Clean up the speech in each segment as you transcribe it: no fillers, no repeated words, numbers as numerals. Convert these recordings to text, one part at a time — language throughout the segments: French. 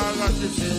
Pardonnez.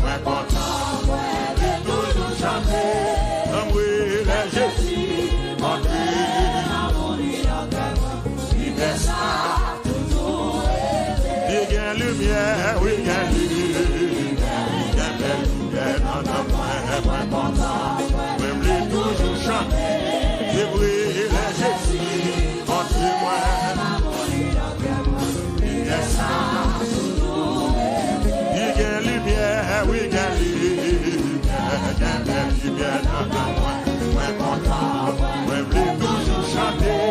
moi content, et toujours chanter. Oui, les Jésus, montré, il est ça, toujours il y a lumière, oui, il y a lumière, il y a belle lumière dans le moi content, même les toujours chanter. Et oui, les Jésus, montrez-moi, il y a ça, il y a lumière, oui, il y a lumière, il y a belle lumière dans le moi content, même les toujours chanter.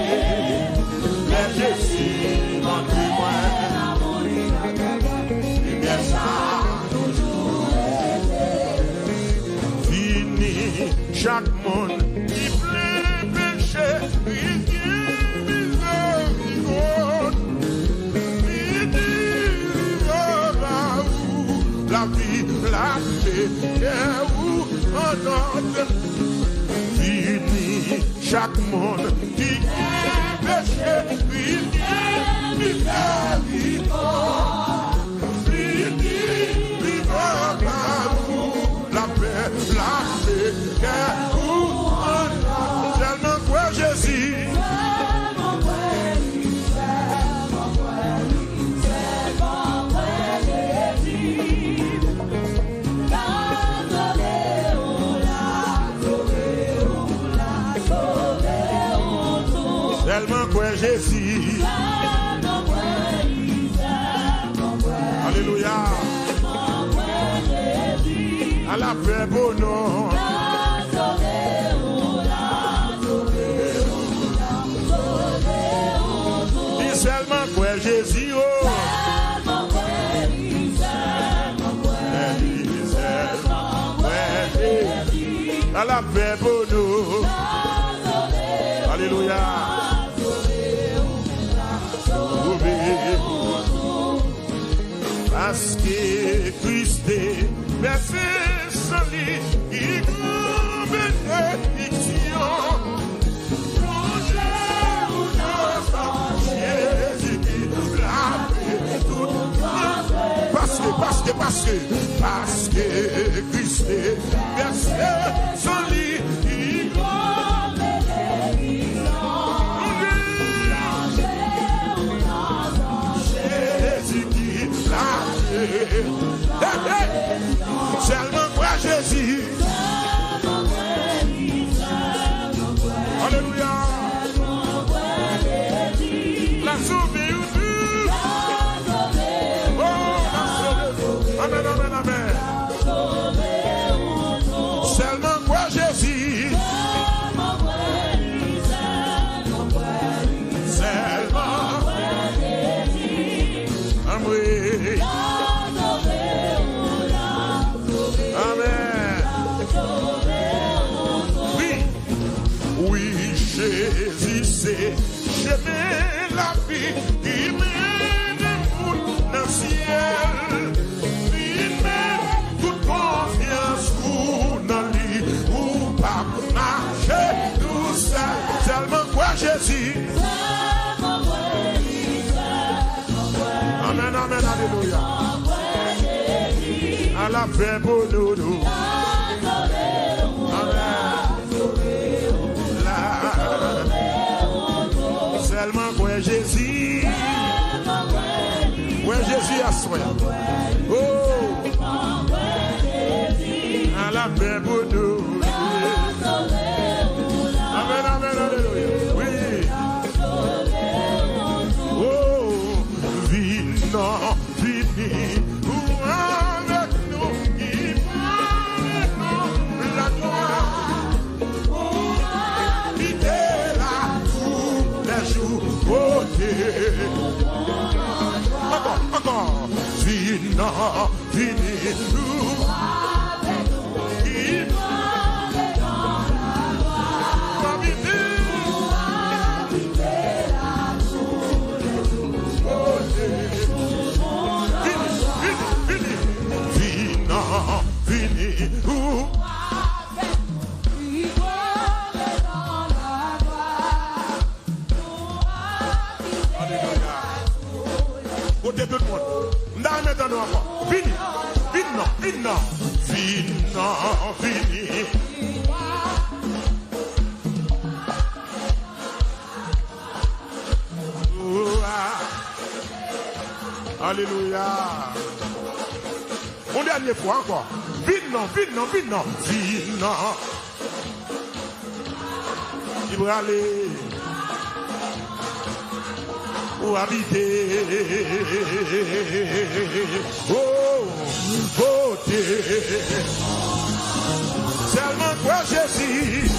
Les Jésus, montrez-moi, il y a ça, fini chaque monde qui pleut péché, il dit miséricorde, il dit la vie, la paix, et où on donne, fini chaque monde qui péché, il dit miséricorde, il dit la paix, la paix, et où on donne, tellement quoi Jésus. Tellement quoi Jésus. Alléluia. À la paix beau nom. Dis seulement quoi Jésus. Oh. À la paix beau nom. Alléluia. Parce que Christ est versé son lit, il grand bénédiction. Plongez ou non, Jésus qui l'a fait tout. Parce que Christ est versé son lit, il grand bénédiction. Seulement quoi Jésus. Alléluia. La sauvé ou tout. Oh, la sauvé. Amen, amen, amen. Seulement quoi Jésus. Seulement. Amen. Jésus, c'est chemin la vie qui mène pour le ciel. Il met toute confiance pour dans lui, ou pas marcher tout seul. Seulement quoi Jésus. Amen, amen, alléluia. À la paix pour nous. Seulement quoi Jésus. Ouais Jésus a soin. Oh. À la paix pour nous. Amen, amen, alléluia. Oui. Oh. Vino, vini. Ou avec nous. Il avec nous. La gloire. Encore, vino, vini, nous, il va vino, vini, nous. Côté tout le monde. Nous allons mettre encore. Vini, vini, non, fini. Alléluia. Une dernière fois encore. Vite non. Il va aller pour habiter. Oh, beauté. Seulement toi, Jésus.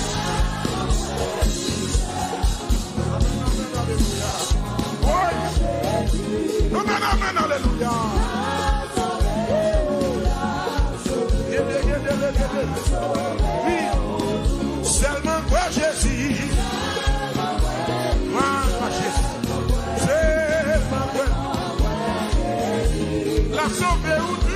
Amen, alléluia. Oui, seulement toi Jésus. Moi Jésus. C'est ma foi. La sauver ou tout.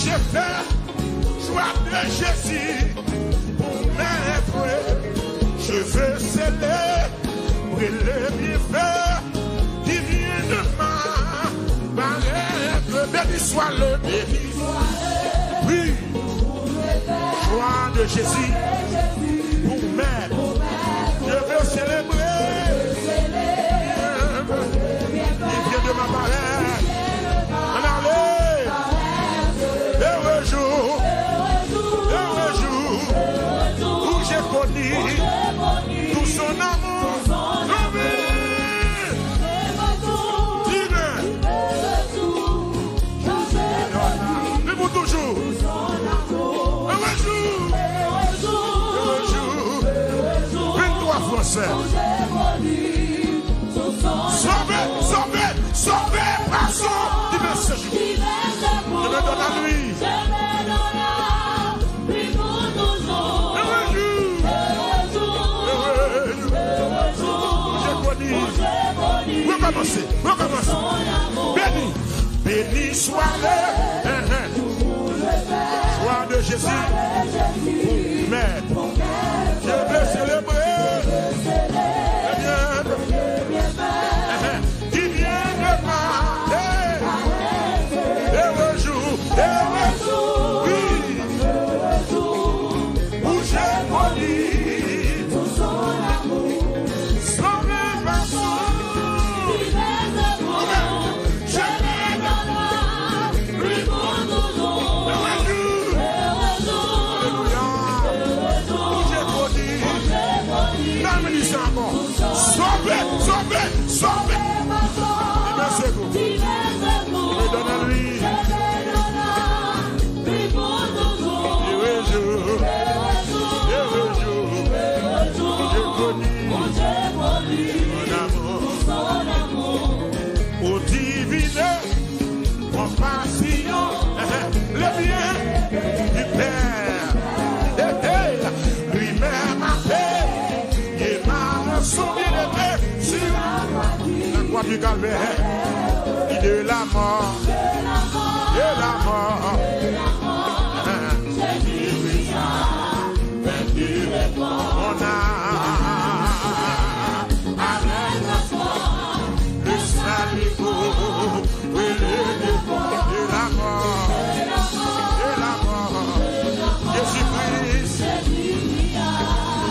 J'ai fait choix de Jésus pour mes frères. Je veux célébrer les bienfaits qui viennent de ma paraître. Béni soit le béni. Oui, choix de Jésus pour mes. Je veux célébrer qui vient de ma paraître. Tout son amour, mais pour toujours, heureux jour, 23 français, sauvé par son divin séjour, je me donne à lui. Recommencer. Béni soit le choix de Jésus. Mais je veux célébrer qui vient de ma heureux jour, oui, où j'ai connu tout son amour. Sauvé, me donne à lui. Heureux jour, j'ai connu mon amour. Au divin compassion, le bien du Père, lui-même a fait, et m'a sauvé sur la croix du calvaire, et de la mort, Jésus a vaincu mon âme, avec la foi, le salut et le défaut de la mort, Jésus-Christ,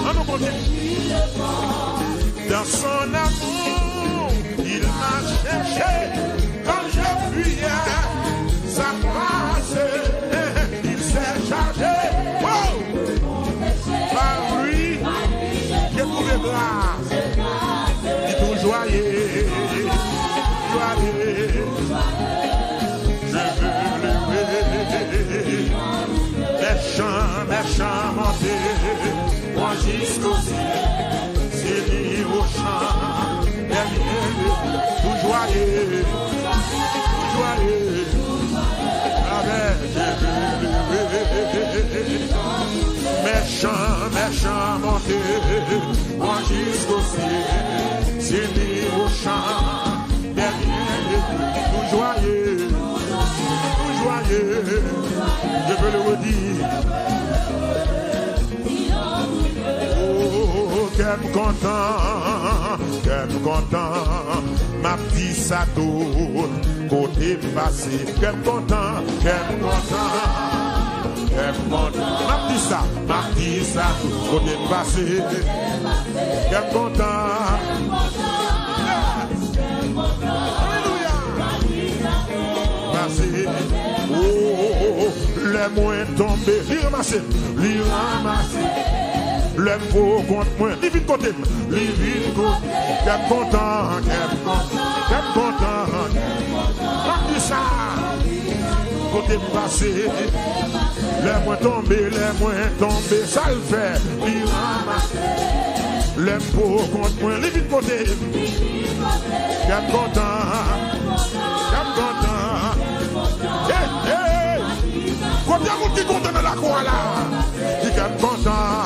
on nous continue. Dans son amour, il m'a cherché quand je fuyais sa grâce. Il s'est chargé par lui. J'ai trouvé grâce. Il tout joyeux. Je veux lever les chants monter. jusqu'au ciel, c'est lui au chant, tout joyeux, méchant monté, moi jusqu'au ciel, c'est lui au chant, tout joyeux, je veux le redire. Oh, qu'aime content, ma petite sato, côté passé, qu'aime content, ma petite sato, côté passé, qu'aime content. Oh, les moins tombés, li ramassé, l'homme pour contre moi, li vite côté, qu'est content, comme ça, côté passé, les moins tombés, ça le fait, li ramassé, l'homme pour contre moi, li vite côté, qu'est content. Quand il y a un qui est content dans la cour là, il est content.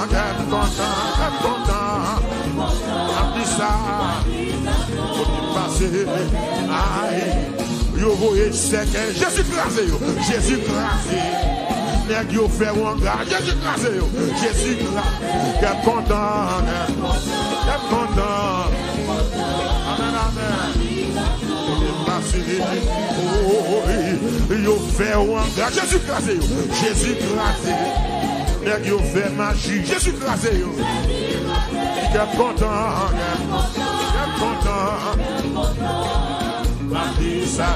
Après ça, faut passer. Aïe, yo voyez c'est que Jésus crasé, Jésus crasé. Nèg yo fait un gars, Jésus crasé, Jésus crasé. Qu'est content. Yo fait un Jésus crasé, nèg yo fait magie, Jésus crasé, il est content, ma vie ça